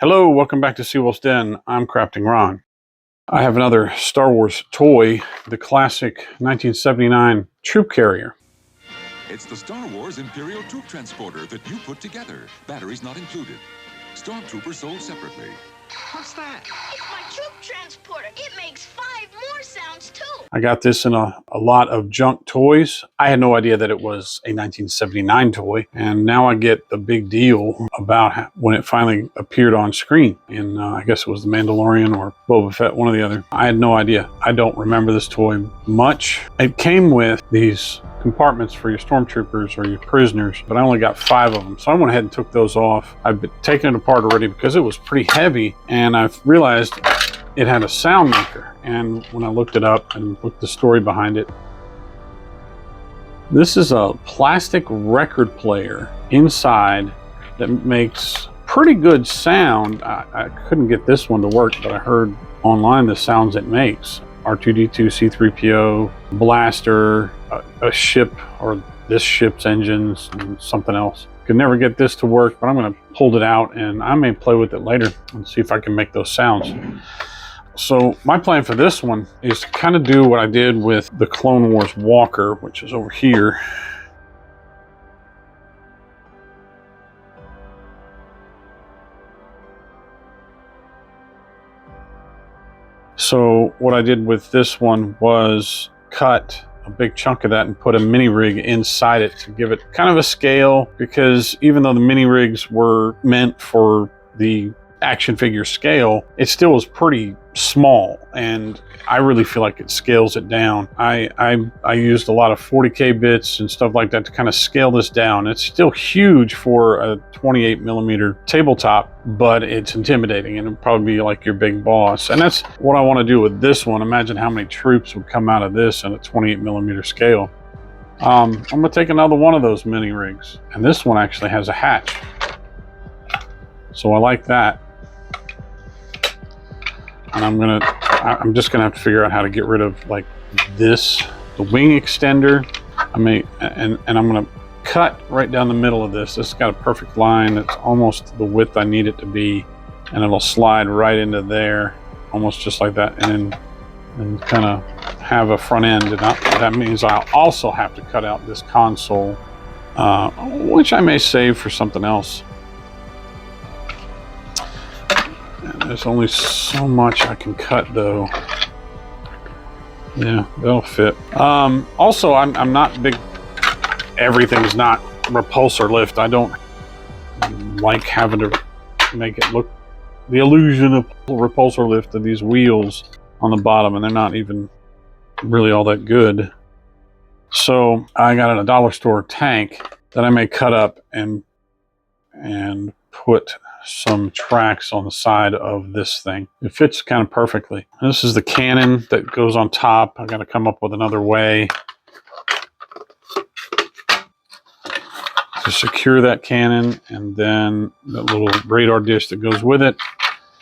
Hello, welcome back to Seawolf's Den. I'm Crafting Ron. I have another Star Wars toy, the classic 1979 troop carrier. It's the Star Wars Imperial Troop Transporter that you put together. Batteries not included. Stormtroopers sold separately. What's that? It's my troop transporter. It makes 5 more sounds, too. I got this in a lot of junk toys. I had no idea that it was a 1979 toy, and now I get the big deal about when it finally appeared on screen. And I guess it was The Mandalorian or Boba Fett, one or the other. I had no idea. I don't remember this toy much. It came with these compartments for your stormtroopers or your prisoners, but I only got 5 of them. So I went ahead and took those off. I've been taking it apart already because it was pretty heavy, and I've realized it had a sound maker. And when I looked it up and looked at the story behind it, this is a plastic record player inside that makes pretty good sound. I couldn't get this one to work, but I heard online the sounds it makes. R2-D2, C-3PO, blaster, a ship, or this ship's engines, and something else. Could never get this to work, but I'm going to hold it out and I may play with it later and see if I can make those sounds. So my plan for this one is to kind of do what I did with the Clone Wars Walker, which is over here. So what I did with this one was cut a big chunk of that and put a mini rig inside it to give it kind of a scale, because even though the mini rigs were meant for the action figure scale, it still was pretty small, and I really feel like it scales it down. I used a lot of 40K bits and stuff like that to kind of scale this down. It's still huge for a 28mm tabletop, but it's intimidating, and it'll probably be like your big boss. And that's what I want to do with this one. Imagine how many troops would come out of this in a 28mm scale. I'm gonna take another one of those mini rigs, and this one actually has a hatch, so I like that. And I'm just gonna have to figure out how to get rid of like this, the wing extender. And I'm gonna cut right down the middle of this. This has got a perfect line. It's almost the width I need it to be, and it'll slide right into there, almost just like that, and kind of have a front end. And that means I'll also have to cut out this console, which I may save for something else. There's only so much I can cut, though. Yeah, that'll fit. Also, I'm not big. Everything's not repulsor lift. I don't like having to make it look the illusion of repulsor lift of these wheels on the bottom, and they're not even really all that good. So I got a dollar store tank that I may cut up and put some tracks on the side of this thing. It fits kind of perfectly. This is the cannon that goes on top. I got to come up with another way to secure that cannon, and then the little radar dish that goes with it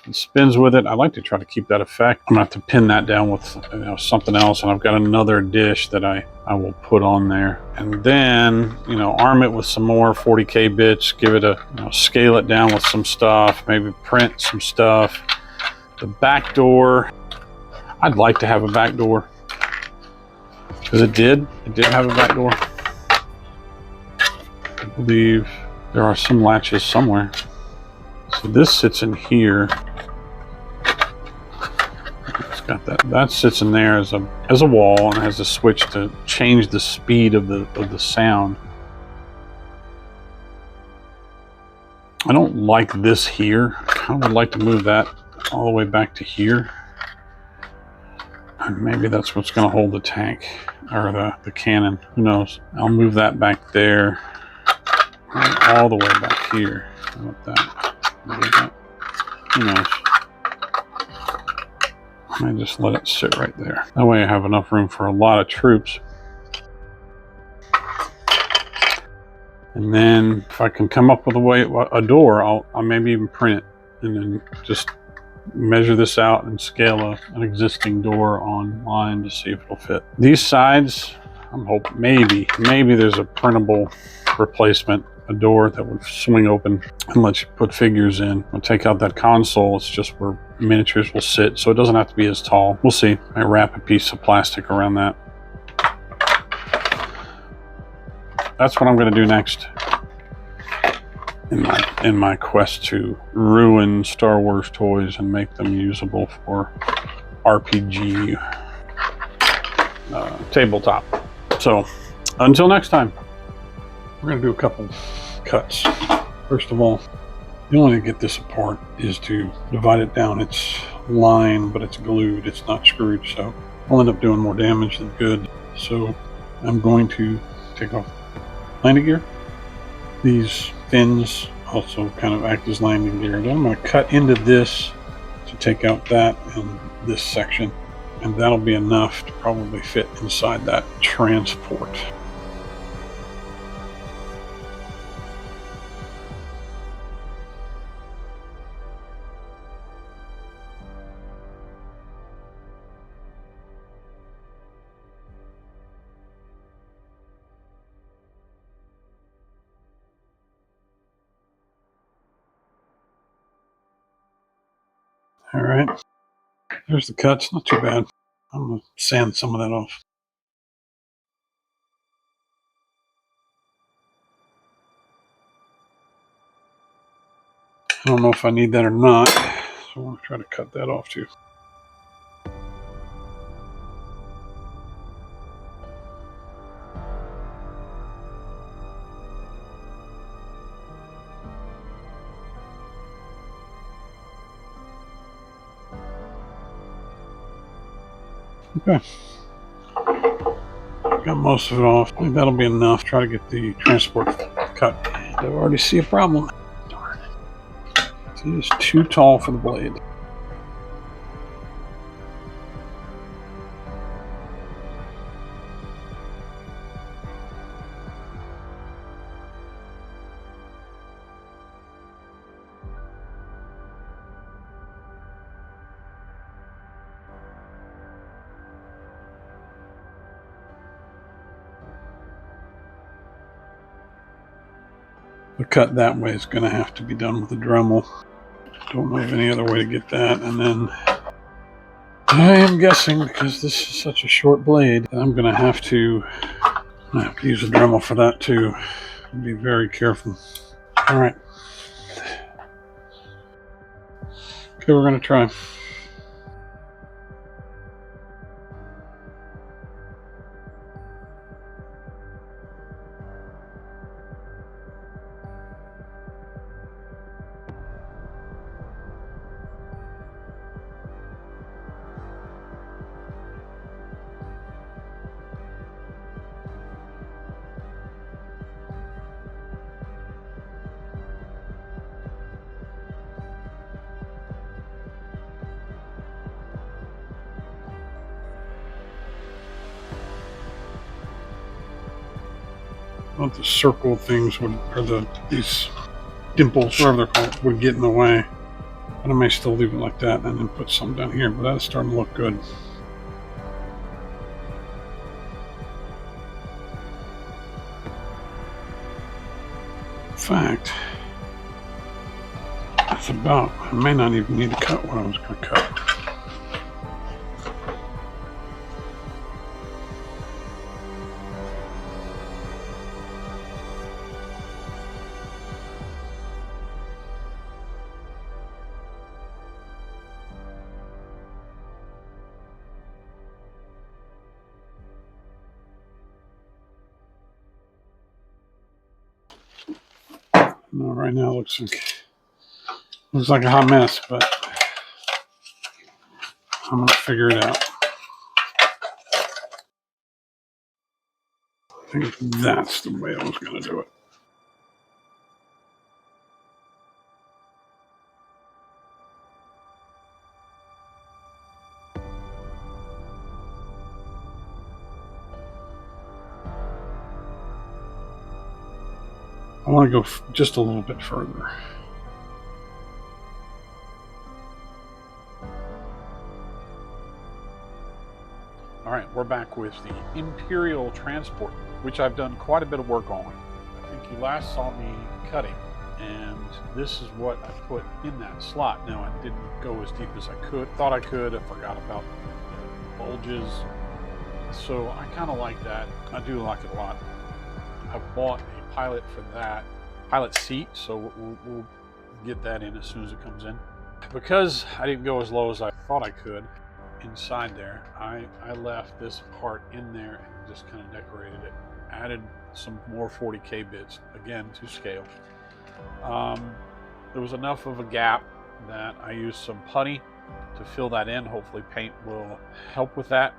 and spins with it. I like to try to keep that effect. I'm gonna have to pin that down with something else, and I've got another dish that I will put on there, and then arm it with some more 40K bits, give it a scale it down with some stuff, maybe print some stuff. The back door, I'd like to have a back door, because it did have a back door. I believe there are some latches somewhere. So this sits in here. It's got that sits in there as a wall, and it has a switch to change the speed of the sound. I don't like this here. I kind of would like to move that all the way back to here. And maybe that's what's going to hold the tank, or the cannon. Who knows? I'll move that back there, all the way back here. How about that? Who knows? I just let it sit right there. That way I have enough room for a lot of troops. And then if I can come up with a door, I'll maybe even print it, and then just measure this out and scale an existing door online to see if it'll fit. These sides, I'm hoping maybe there's a printable replacement a door that would swing open and let you put figures in. I'll take out that console. It's just where miniatures will sit, so it doesn't have to be as tall. We'll see. I wrap a piece of plastic around that. That's what I'm going to do next in my quest to ruin Star Wars toys and make them usable for RPG tabletop. So until next time, we're going to do a couple cuts. First of all, the only way to get this apart is to divide it down. It's lined, but it's glued. It's not screwed, so I'll end up doing more damage than good. So I'm going to take off landing gear. These fins also kind of act as landing gear. Then I'm going to cut into this to take out that and this section, and that'll be enough to probably fit inside that transport. All right, there's the cuts. Not too bad. I'm going to sand some of that off. I don't know if I need that or not, so I want to try to cut that off too. Okay, got most of it off. I think that'll be enough. Try to get the transport cut. I already see a problem. Darn it. It is too tall for the blade. The cut that way is going to have to be done with a Dremel. Don't know of any other way to get that. And then I am guessing, because this is such a short blade, I'm going to have to use a Dremel for that too. Be very careful. All right. Okay, we're going to try. Well, the circle things would, or these dimples, whatever they're called, would get in the way. But I may still leave it like that and then put some down here, but that's starting to look good. In fact, that's about, I may not even need to cut what I was going to cut. No, right now it looks like a hot mess, but I'm gonna figure it out. I think that's the way I was gonna do it. I want to go just a little bit further. All right, we're back with the Imperial Transport, which I've done quite a bit of work on. I think you last saw me cutting, and this is what I put in that slot. Now, I didn't go as deep as I thought I could. I forgot about the bulges. So I kind of like that. I do like it a lot. I bought a pilot for that, pilot seat, so we'll get that in as soon as it comes in. Because I didn't go as low as I thought I could inside there, I left this part in there and just kind of decorated it. Added some more 40K bits, again, to scale. There was enough of a gap that I used some putty to fill that in. Hopefully paint will help with that.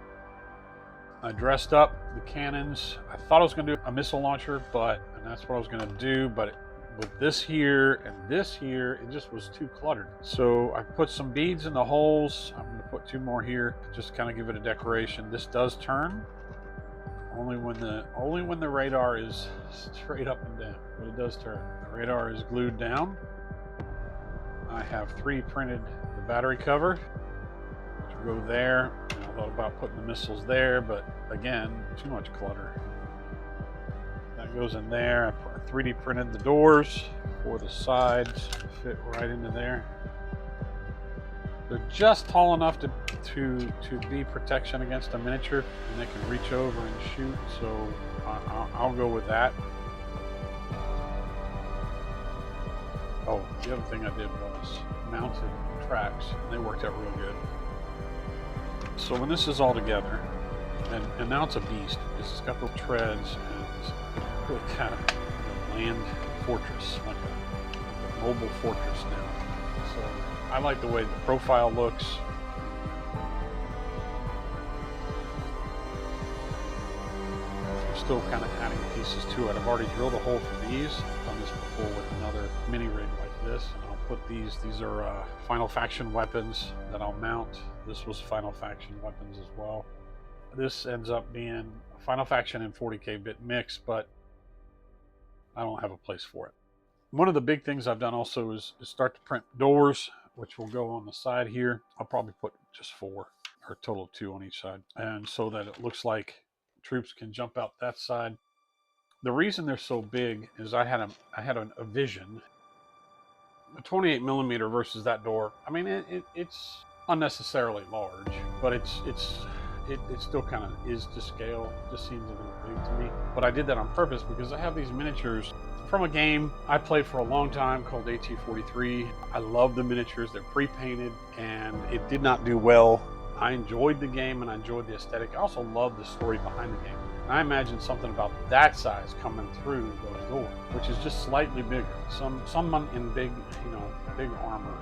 I dressed up the cannons. I thought I was going to do a missile launcher, and that's what I was going to do, but with this here and this here, it just was too cluttered. So I put some beads in the holes. I'm going to put 2 more here, just kind of give it a decoration. This does turn only when the radar is straight up and down, but it does turn. The radar is glued down. I have 3 printed the battery cover to go there. And I thought about putting the missiles there, but again, too much clutter. That goes in there. I 3D printed the doors for the sides, fit right into there. They're just tall enough to be protection against a miniature, and they can reach over and shoot, so I'll go with that. Oh, the other thing I did was mounted tracks, and they worked out real good. So when this is all together, and now it's a beast, because it's got the treads, and it's really kind of a land fortress, like a mobile fortress now. So I like the way the profile looks. I'm still kind of adding pieces to it. I've already drilled a hole for these. I've done this before with another mini rig like this, and I'll put these are Final Faction weapons that I'll mount. This was Final Faction weapons as well. This ends up being a Final Faction and 40K bit mix, but I don't have a place for it. One of the big things I've done also is start to print doors, which will go on the side here. I'll probably put just 4, or a total of 2 on each side, and so that it looks like troops can jump out that side. The reason they're so big is I had a vision. A 28mm versus that door. I mean, it's unnecessarily large, but it still kind of is to scale. It just seems a little big to me. But I did that on purpose because I have these miniatures from a game I played for a long time called AT-43. I love the miniatures. They're pre-painted, and it did not do well. I enjoyed the game, and I enjoyed the aesthetic. I also love the story behind the game. I imagine something about that size coming through those doors, which is just slightly bigger. Some in big armor.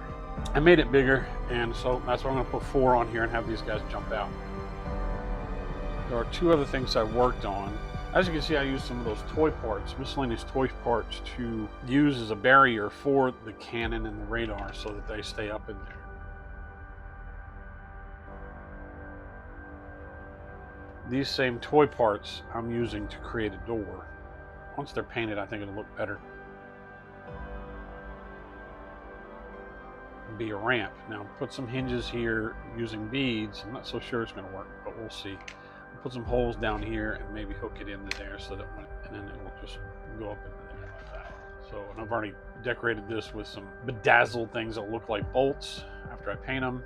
I made it bigger, and so that's why I'm going to put 4 on here and have these guys jump out. There are 2 other things I worked on. As you can see, I used some of those toy parts, miscellaneous toy parts, to use as a barrier for the cannon and the radar so that they stay up in there. These same toy parts I'm using to create a door. Once they're painted, I think it'll look better. Be a ramp. Now put some hinges here using beads. I'm not so sure it's going to work, but we'll see. Put some holes down here and maybe hook it into there so that and then it will just go up into there like that. So, and I've already decorated this with some bedazzled things that look like bolts after I paint them.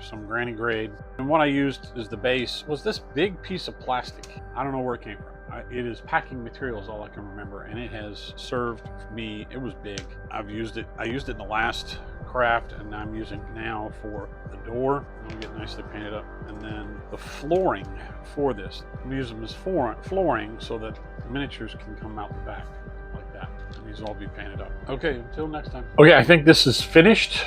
Some granny grade. And what I used as the base was this big piece of plastic. I don't know where it came from. It is packing materials, all I can remember, and it has served me. It was big. I've used it. I used it in the last craft, and I'm using it now for the door. I'm gonna get nicely painted up, and then the flooring for this. I'm using them as flooring so that the miniatures can come out the back like that. And these will all be painted up. Okay, until next time. Okay, I think this is finished.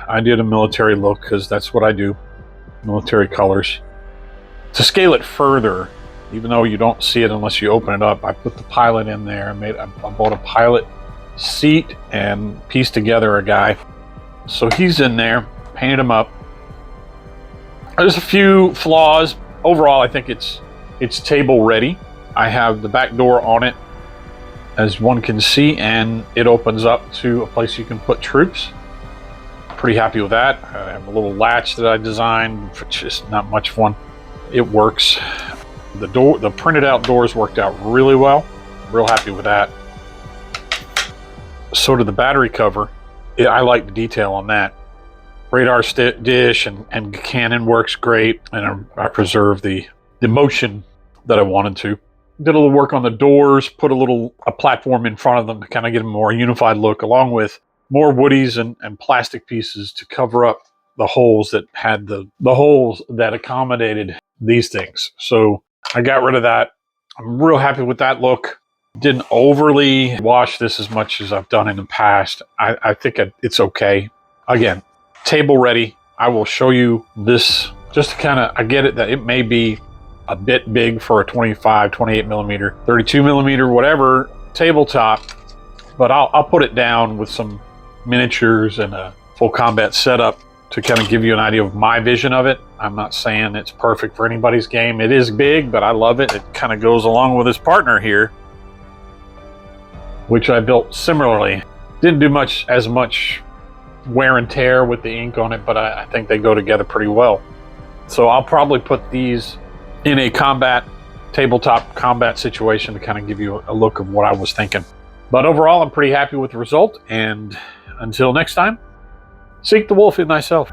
I did a military look because that's what I do, military colors. To scale it further, even though you don't see it unless you open it up, I put the pilot in there. I bought a pilot seat and pieced together a guy. So he's in there, painted him up. There's a few flaws. Overall, I think it's table ready. I have the back door on it, as one can see, and it opens up to a place you can put troops. Pretty happy with that. I have a little latch that I designed, which is not much fun. It works. The printed out doors worked out really well. Real happy with that. So to the battery cover, I like the detail on that. Radar dish and Canon works great, and I preserved the motion that I wanted to. Did a little work on the doors, put a platform in front of them to kind of get a more unified look, along with more woodies and plastic pieces to cover up the holes that had the holes that accommodated these things. So I got rid of that. I'm real happy with that look. Didn't overly wash this as much as I've done in the past. I think it's okay. Again, table ready. I will show you this just to kind of, I get it that it may be a bit big for a 25, 28 millimeter, 32 millimeter, whatever tabletop, but I'll put it down with some miniatures and a full combat setup to kind of give you an idea of my vision of it. I'm not saying it's perfect for anybody's game. It is big, but I love it. It kind of goes along with his partner here, which I built similarly. Didn't do as much wear and tear with the ink on it, but I think they go together pretty well. So I'll probably put these in a tabletop combat situation to kind of give you a look of what I was thinking. But overall, I'm pretty happy with the result. And until next time, seek the wolf in thyself.